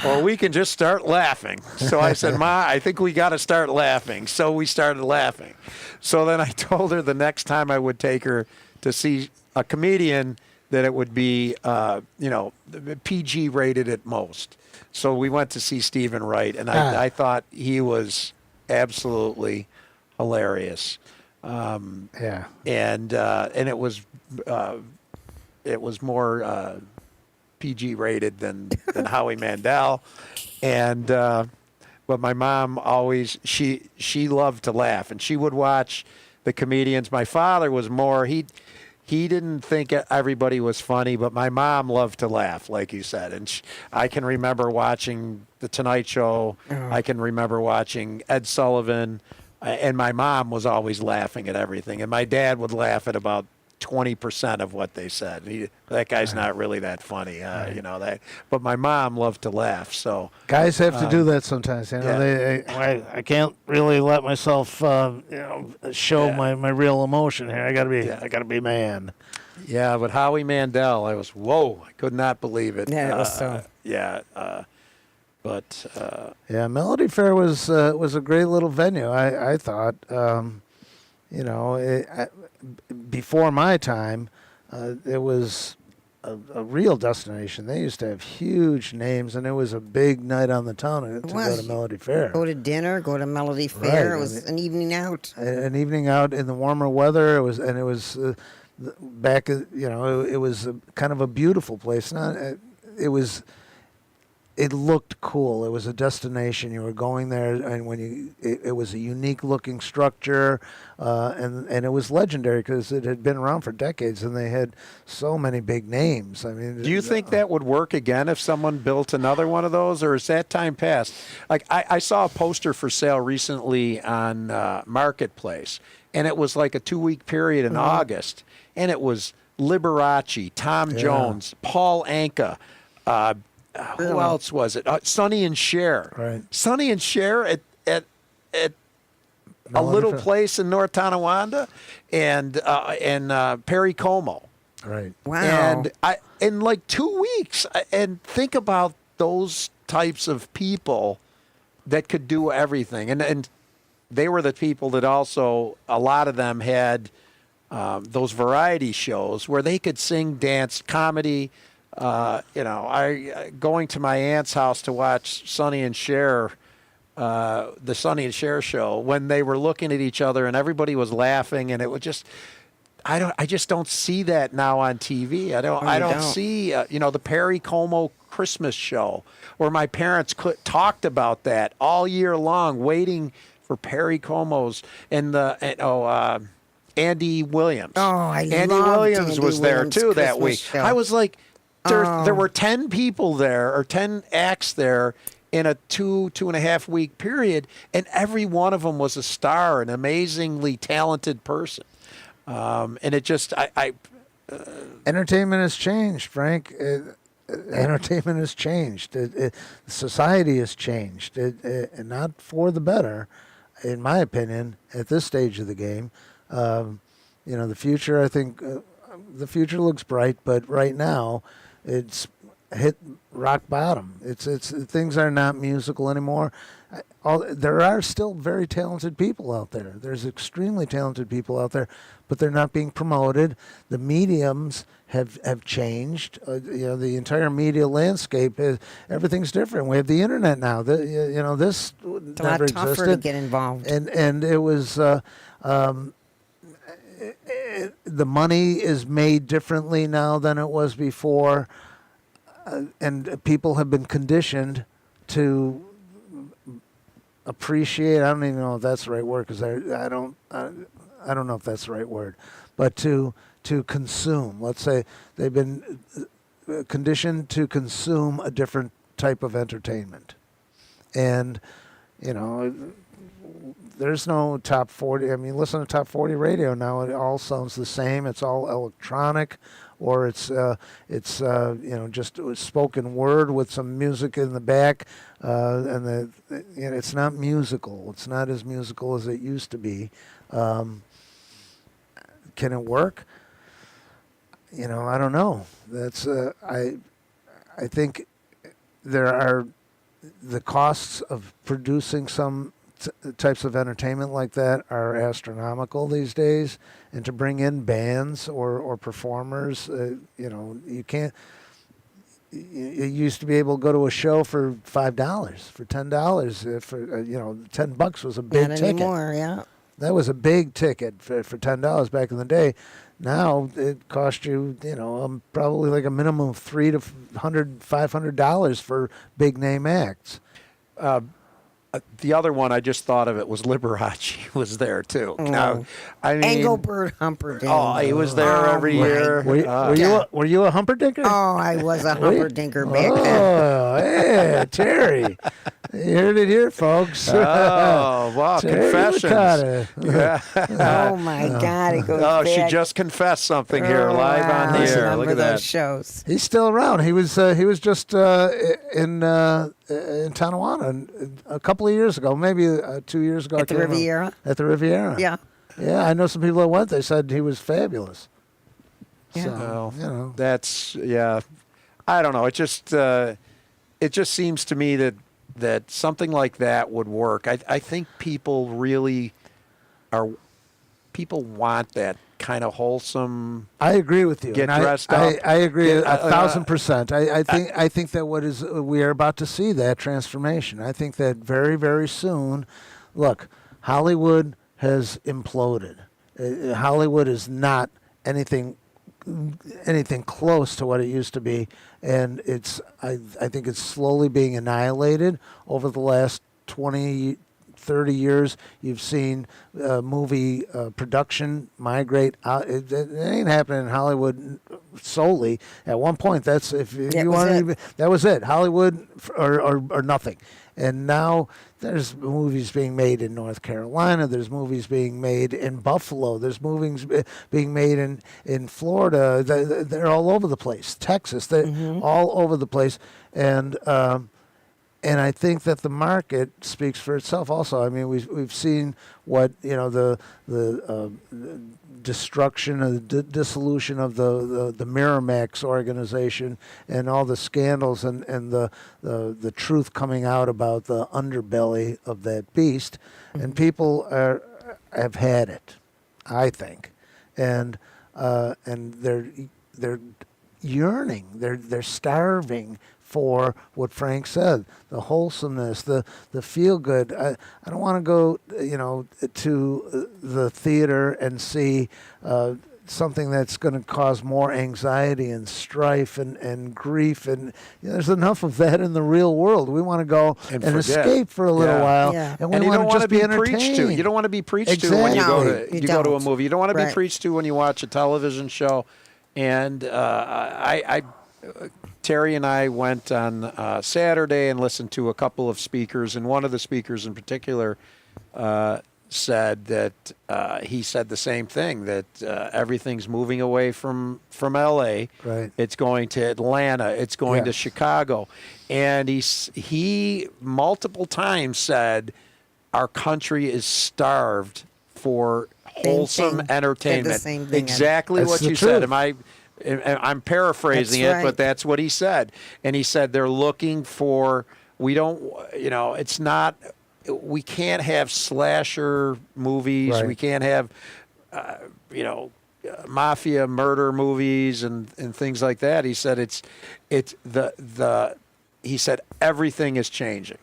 or we can just start laughing. So I said, Ma, I think we got to start laughing. So we started laughing. So then I told her the next time I would take her to see a comedian that it would be, PG rated at most. So we went to see Stephen Wright, and I thought he was absolutely hilarious. Yeah. And it was more PG rated than Howie Mandel, but my mom always she loved to laugh, and she would watch the comedians. My father was more he didn't think everybody was funny, but my mom loved to laugh, like you said. And I can remember watching The Tonight Show. I can remember watching Ed Sullivan. And my mom was always laughing at everything. And my dad would laugh at about 20% of what they said. That guy's not really that funny, that. But my mom loved to laugh. So Guys have to do that sometimes. I can't really let myself, show my real emotion here. I gotta be man. yeah, but Howie Mandel, I could not believe it. Yeah, it was so. Yeah, Melody Fair was a great little venue. I thought, before my time, it was a real destination. They used to have huge names, and it was a big night on the town to go was. to Melody Fair. Go to dinner, go to Melody Fair. Right, It was an evening out. An evening out in the warmer weather. It was back. It was kind of a beautiful place. It looked cool. It was a destination. You were going there, and it was a unique looking structure, and it was legendary because it had been around for decades, and they had so many big names. I mean, do you think that would work again if someone built another one of those, or is that time past? Like I saw a poster for sale recently on Marketplace, and it was like a 2-week period in August, and it was Liberace, Tom Jones, Paul Anka. Who else was it? Sonny and Cher. Right. Sonny and Cher at a Melody little Fair. place in North Tonawanda, and Perry Como. Right. Wow. And in like 2 weeks, and think about those types of people that could do everything, and they were the people that also, a lot of them had those variety shows where they could sing, dance, comedy. Going to my aunt's house to watch Sonny and Cher, the Sonny and Cher show, when they were looking at each other and everybody was laughing, and it was just, I just don't see that now on TV. I don't see, the Perry Como Christmas show, where my parents talked about that all year long, waiting for Perry Como's Andy Williams. Oh, I Andy loved Williams Andy was there Williams' too that Christmas week. show. I was like, there were 10 people there, or 10 acts there in a 2.5 week period, and every one of them was a star, an amazingly talented person. And it just, Entertainment has changed, Frank. Entertainment has changed. Society has changed, and not for the better, in my opinion, at this stage of the game. The future, I think, the future looks bright, but right now, it's hit rock bottom. It's things are not musical anymore. There are still very talented people out there. There's extremely talented people out there, but they're not being promoted. The mediums have changed. The entire media landscape everything's different. We have the internet now. This It's a never lot tougher existed. to get involved. And it was the money is made differently now than it was before, and people have been conditioned to appreciate. I don't even know if that's the right word, because I don't know if that's the right word, but to consume. Let's say they've been conditioned to consume a different type of entertainment, and there's no top 40. I mean, listen to top 40 radio now. It all sounds the same. It's all electronic, or it's just spoken word with some music in the back, and it's not musical. It's not as musical as it used to be. Can it work? I don't know. That's I think there are the costs of producing some types of entertainment like that are astronomical these days, and to bring in bands or performers, you can't. You used to be able to go to a show for $5, for $10. For $10 was a big Not ticket. anymore, yeah. That was a big ticket for $10 back in the day. Now it costs you, probably like a minimum of $500 for big name acts. The other one I just thought of, it was Liberace was there too. Oh. Now, I mean, Engelbert Humperdinck. oh, he was there every my year. Were you a Humperdinker? Oh, I was a Humperdinker back then. Oh, hey, Terry. You heard it here, folks. Oh, wow, Terry confessions. Licata. Yeah. Oh my God, it goes Oh, she back. just confessed something here, live on the I air. remember Look at those that. shows. He's still around. He was just in Tonawanda a couple of years ago, maybe 2 years ago. At the Riviera? At the Riviera. Yeah. Yeah, I know some people that went. They said he was fabulous. Yeah. So, Well, that's, yeah. I don't know. It just seems to me that something like that would work. I think people really people want that kind of wholesome. I agree with you. Get And dressed up. I agree Get- 1,000%. I think that we are about to see that transformation. I think that very, very soon. Look, Hollywood has imploded. Hollywood is not anything close to what it used to be, and I think it's slowly being annihilated over the last 20, 30 years. You've seen movie production migrate out. It ain't happening in Hollywood solely. At one point, that's if you want to. That was it. Hollywood or nothing. And now there's movies being made in North Carolina. There's movies being made in Buffalo. There's movies being made in Florida. They're all over the place. Texas. They're all over the place. And I think that the market speaks for itself. Also, I mean, we've seen what the destruction of the dissolution of the Miramax organization, and all the scandals and the truth coming out about the underbelly of that beast, and people have had it, I think, and they're yearning, they're starving for what Frank said, the wholesomeness, the feel good. I don't want to go, to the theater and see something that's going to cause more anxiety and strife and grief, and there's enough of that in the real world. We want to go and escape for a little while, and we want to just be entertained. Preached to. You don't want to be preached to when you go to a movie. You don't want to be preached to when you watch a television show. And Terry and I went on Saturday and listened to a couple of speakers, and one of the speakers in particular said that he said the same thing, that everything's moving away from L.A. Right. It's going to Atlanta. It's going to Chicago. And he multiple times said our country is starved for wholesome entertainment. Same thing. Exactly That's what the you truth. said. And I'm paraphrasing That's it, but right. that's what he said. And he said they're looking for, we don't, it's not, we can't have slasher movies. Right. We can't have, mafia murder movies and things like that. He said he said everything is changing.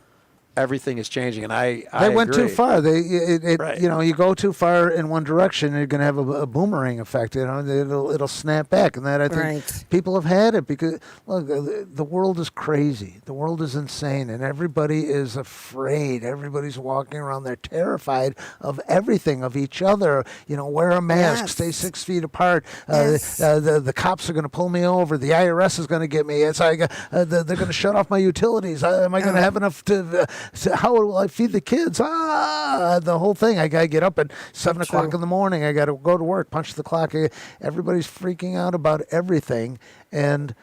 Everything is changing, and I went too agree. far. Right. You go too far in one direction, you're going to have a boomerang effect. It'll snap back, and that I think Right. people have had it because look, the world is crazy. The world is insane, and everybody is afraid. Everybody's walking around. They're terrified of everything, of each other. Wear a mask, Yes. stay 6 feet apart. Yes. The cops are going to pull me over. The IRS is going to get me. It's like they're going to shut off my utilities. Am I going to have enough to? So how will I feed the kids? The whole thing. I got to get up at 7 o'clock in the morning. I got to go to work, punch the clock. Everybody's freaking out about everything. And,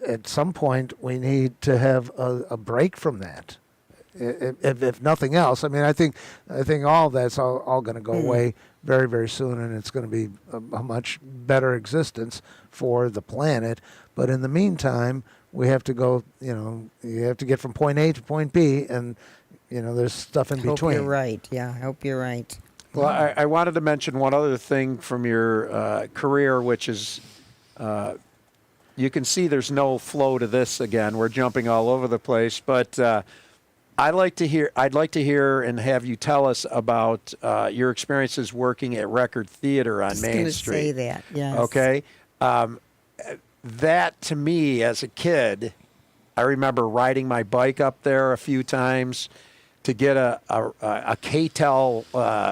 at some point, we need to have a break from that. If nothing else. I mean, I think all that's all going to go away very, very soon, and it's going to be a much better existence for the planet. But in the meantime, we have to go, you have to get from point A to point B, and, there's stuff in Hope between. you're right. Yeah, I hope you're right. Well, I wanted to mention one other thing from your career, which is you can see there's no flow to this again. We're jumping all over the place, but I'd like to hear and have you tell us about your experiences working at Record Theater on Just Main gonna Street. say that. Yes. Okay. That to me as a kid, I remember riding my bike up there a few times to get a K-Tel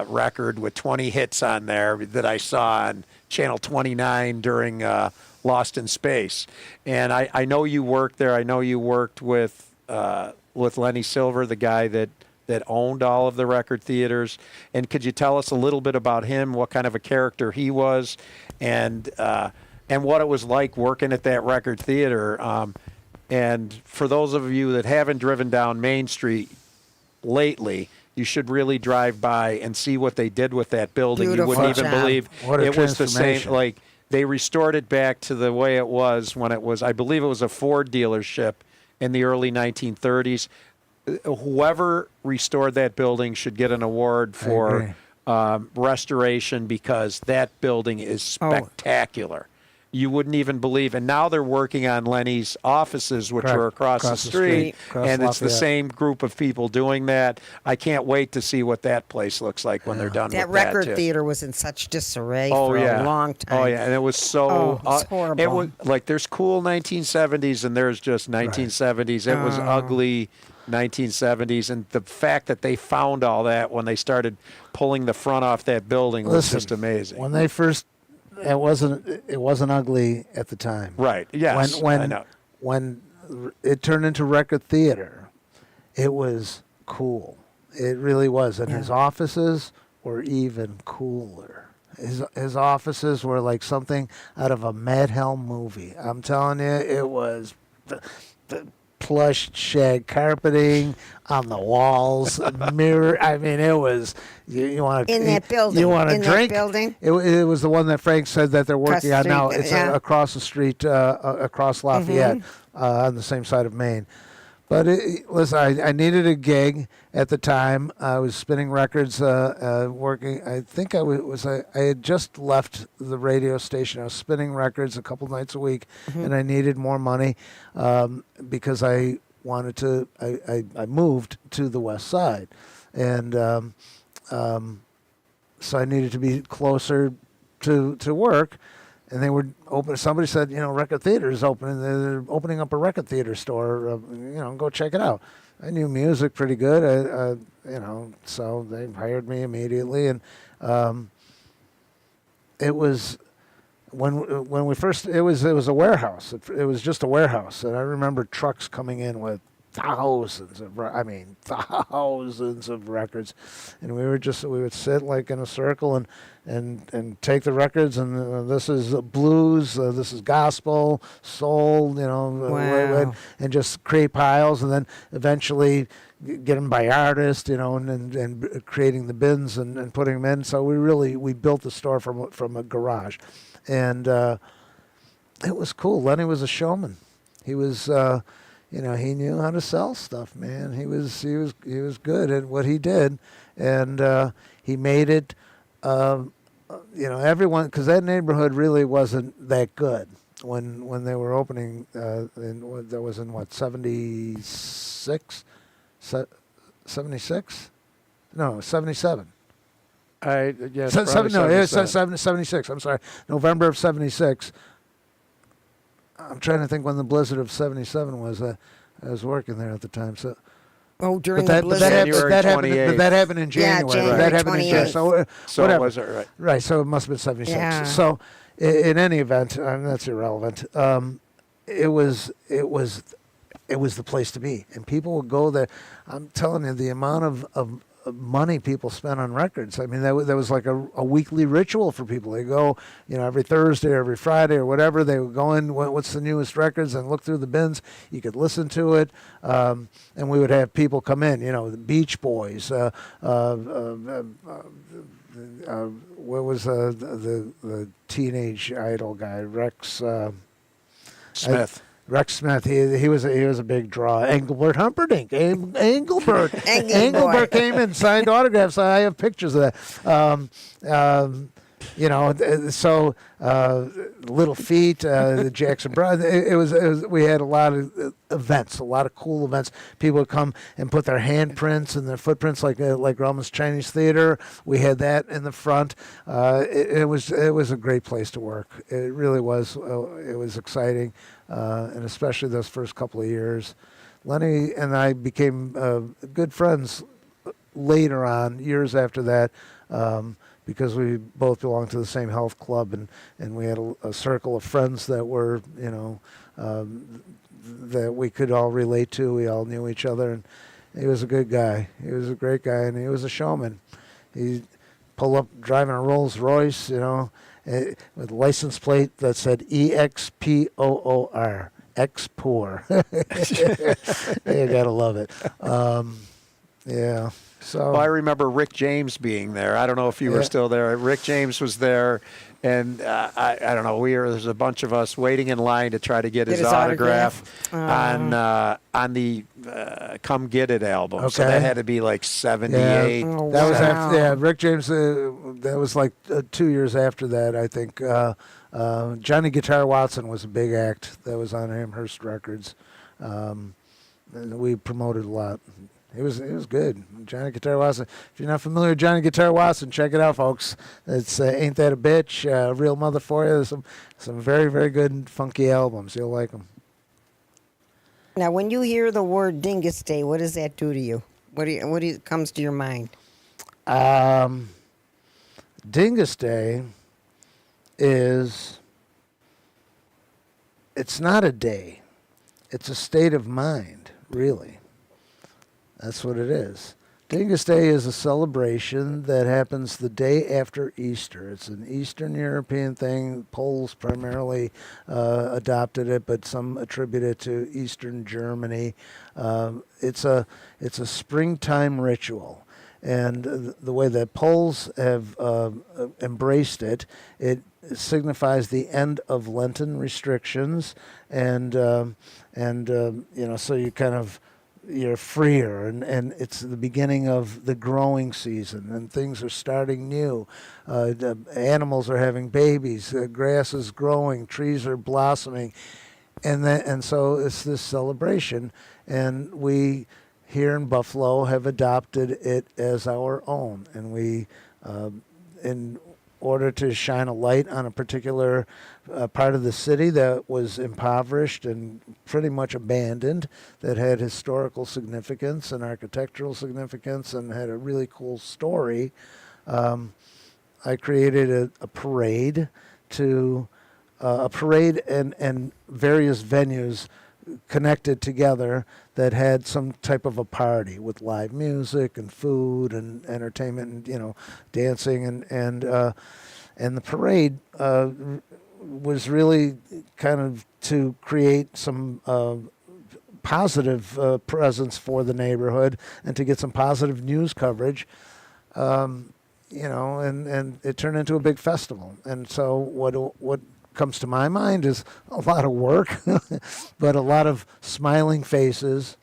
record with 20 hits on there that I saw on Channel 29 during Lost in Space. And I know you worked there. I know you worked with Lenny Silver, the guy that owned all of the record theaters. And could you tell us a little bit about him, what kind of a character he was, and what it was like working at that record theater? And for those of you that haven't driven down Main Street lately, you should really drive by and see what they did with that building. Beautiful You wouldn't even job. believe What a it was the same. transformation. Like they restored it back to the way it was when it was, I believe it was a Ford dealership in the early 1930s. Whoever restored that building should get an award for restoration because that building is spectacular. You wouldn't even believe. And now they're working on Lenny's offices, which Correct. are across the street. Across And it's the Lafayette. same group of people doing that. I can't wait to see what that place looks like when they're done That with that, record too. theater was in such disarray for a long time. Oh, yeah. And it was so... it's horrible. It was, like, there's cool 1970s and there's just 1970s. It was ugly 1970s. And the fact that they found all that when they started pulling the front off that building was just amazing. When they first... It wasn't ugly at the time. Right. Yes. I know. When it turned into record theater, it was cool. It really was. And his offices were even cooler. His offices were like something out of a Mad Hell movie. I'm telling you, it was the plush shag carpeting on the walls, mirror. I mean, it was you want to In that building. You want to In that drink? building? It was the one that Frank said that they're Across working the on now. street, It's yeah. across the street, across Lafayette, on the same side of Maine. But listen, I needed a gig at the time. I was spinning records, working. I think I had just left the radio station. I was spinning records a couple nights a week, and I needed more money because I wanted to. I moved to the West Side, and so I needed to be closer to work. And they were open. Somebody said, Record Theater is opening. They're opening up a record theater store. Go check it out. I knew music pretty good. So they hired me immediately. And it was when we first. It was a warehouse. It was just a warehouse, and I remember trucks coming in with thousands of records, and we would sit like in a circle and take the records, and this is blues, this is gospel, soul, Wow. and just create piles, and then eventually get them by artists, and creating the bins and putting them in. So we built the store from a garage, and it was cool. Lenny was a showman. He was, he knew how to sell stuff, man. He was good at what he did, and he made it. Everyone, because that neighborhood really wasn't that good when they were opening. That was in what, 76, 76? No, 77. Yes, So, probably no, it was 77. 76. I'm sorry, November of 76. I'm trying to think when the blizzard of 77 was. I was working there at the time, so. Oh, during But the that, but blizzard. that, happened, January but, that happened, 28th. but that happened in Yeah, January. January That happened in January. 28th. So whatever. was it right? Right, so it must have been 76. Yeah. So, in any event, that's irrelevant. It was the place to be, and people would go there. I'm telling you, the amount of money people spent on records. I mean, that was like a weekly ritual for people. They go, every Thursday or every Friday or whatever. They would go in, what's the newest records, and look through the bins. You could listen to it, and we would have people come in. The Beach Boys. What was the teenage idol guy? Rex Smith. Rex Smith, he was a big draw. Engelbert Humperdinck, Engelbert came in, signed autographs. I have pictures of that. Little Feet, the Jackson Brothers. It was. We had a lot of events, a lot of cool events. People would come and put their handprints and their footprints, like Grauman's Chinese Theater. We had that in the front. It was a great place to work. It really was. It was exciting. And especially those first couple of years. Lenny and I became good friends later on, years after that, because we both belonged to the same health club, and we had a circle of friends that were, that we could all relate to. We all knew each other, and he was a good guy. He was a great guy, and he was a showman. He'd pull up driving a Rolls Royce, with a license plate that said EXPOOR, Expoor. You gotta love it. Yeah. So Well, I remember Rick James being there. I don't know if you were still there. Rick James was there, and I don't know. There's a bunch of us waiting in line to try to get his autograph on the "Come Get It" album. So that had to be like 78. Yeah. Oh, That was wow. after, Rick James. That was like 2 years after that, I think. Johnny Guitar Watson was a big act that was on Amherst Records. And we promoted a lot. It was good. Johnny Guitar Watson. If you're not familiar with Johnny Guitar Watson, check it out, folks. It's Ain't That a Bitch, Real Mother for You. There's some very, very good funky albums. You'll like them. Now, when you hear the word Dingus Day, what does that do to you? What comes to your mind? Dingus Day it's not a day. It's a state of mind, really. That's what it is. Dingus Day is a celebration that happens the day after Easter. It's an Eastern European thing. Poles primarily adopted it, but some attribute it to Eastern Germany. It's a springtime ritual. And the way that Poles have embraced it, it signifies the end of Lenten restrictions, and so you kind of, you're freer, and it's the beginning of the growing season, and things are starting new. The animals are having babies, grass is growing, trees are blossoming, and so it's this celebration, and we here in Buffalo have adopted it as our own, and we, in order to shine a light on a particular part of the city that was impoverished and pretty much abandoned, that had historical significance and architectural significance and had a really cool story, I created a parade and various venues connected together that had some type of a party with live music and food and entertainment and dancing and the parade was really kind of to create some positive presence for the neighborhood and to get some positive news coverage, and it turned into a big festival. And so what comes to my mind is a lot of work, but a lot of smiling faces,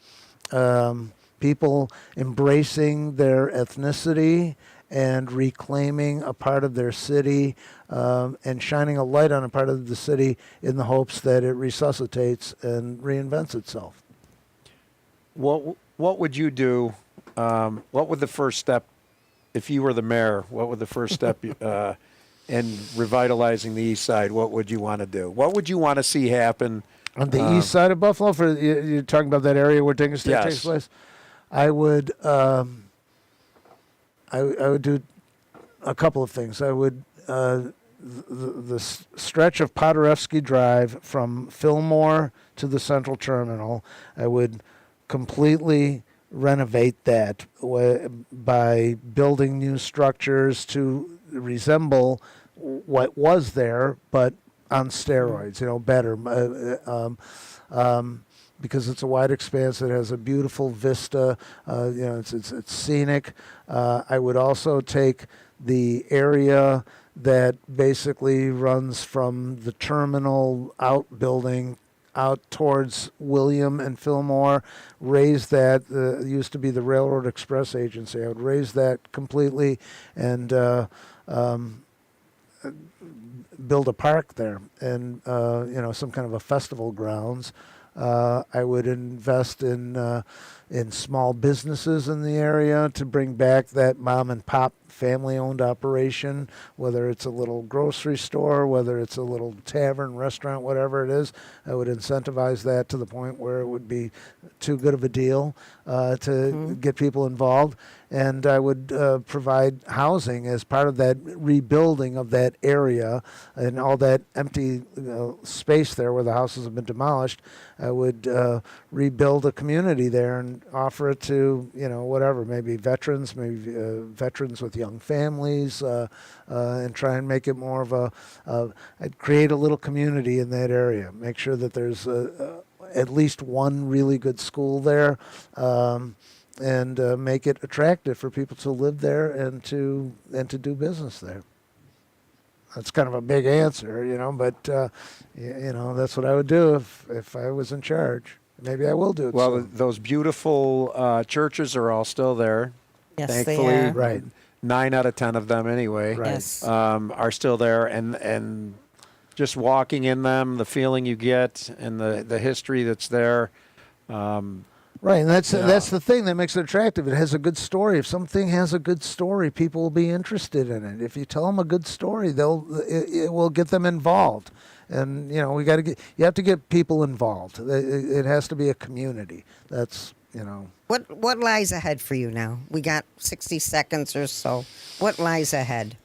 people embracing their ethnicity and reclaiming a part of their city, and shining a light on a part of the city in the hopes that it resuscitates and reinvents itself. What would you do? What would the first step, if you were the mayor, what would the first step in revitalizing the East Side, what would you want to do? What would you want to see happen? On the east side of Buffalo, you're talking about that area where Dingus Day Yes. takes place? I would I would do a couple of things. I would the stretch of Podorevsky Drive from Fillmore to the Central Terminal, I would completely renovate that by building new structures to resemble what was there, but on steroids, better. Because it's a wide expanse, it has a beautiful vista. It's scenic. I would also take the area that basically runs from the terminal outbuilding out towards William and Fillmore, raise that. Used to be the Railroad Express Agency. I would raise that completely and build a park there and some kind of a festival grounds. I would invest in small businesses in the area to bring back that mom and pop family-owned operation, whether it's a little grocery store, whether it's a little tavern, restaurant, whatever it is. I would incentivize that to the point where it would be too good of a deal to get people involved. And I would provide housing as part of that rebuilding of that area and all that empty space there where the houses have been demolished. I would rebuild a community there and offer it to, whatever, maybe veterans with young families, and try and make it more of I'd create a little community in that area. Make sure that there's at least one really good school there. And make it attractive for people to live there and to do business there. That's kind of a big answer, but that's what I would do if I was in charge. Maybe I will do it. Well, soon. those beautiful churches are all still there. Yes, Thankfully, they are. Right. 9 out of 10 of them anyway. Right. Yes. Are still there, and just walking in them, the feeling you get, and the history that's there. Right, and that's the thing that makes it attractive. It has a good story. If something has a good story, people will be interested in it. If you tell them a good story, it will get them involved. And you have to get people involved. It has to be a community. That's What lies ahead for you now? We got 60 seconds or so. What lies ahead?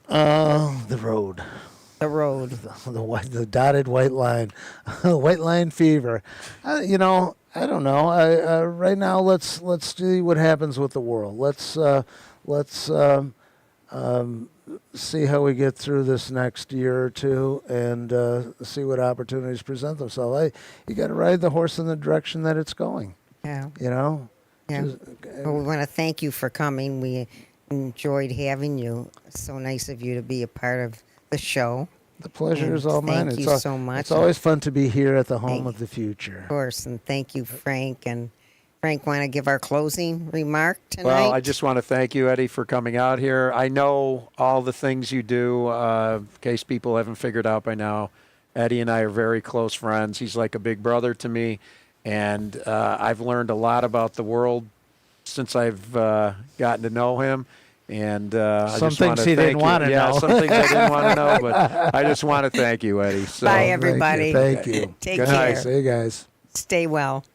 the road. The road. The dotted white line, white line fever. I don't know. Right now, let's see what happens with the world. Let's see how we get through this next year or two, and see what opportunities present themselves. You got to ride the horse in the direction that it's going. Yeah. Yeah. Well, we want to thank you for coming. We enjoyed having you. It's so nice of you to be a part of the show. The pleasure And is all mine. thank you so much. It's always fun to be here at the home Thank- of the future. Of course, and thank you, Frank. And Frank, want to give our closing remark tonight? Well, I just want to thank you, Eddie, for coming out here. I know all the things you do. In case people haven't figured out by now, Eddie and I are very close friends. He's like a big brother to me, and I've learned a lot about the world since I've gotten to know him. And I Some just things want to he thank didn't you. want to Yeah, know. some things I didn't want to know, but I just want to thank you, Eddie. So, Bye, everybody. Thank you. Take Good care. night. See you guys. Stay well.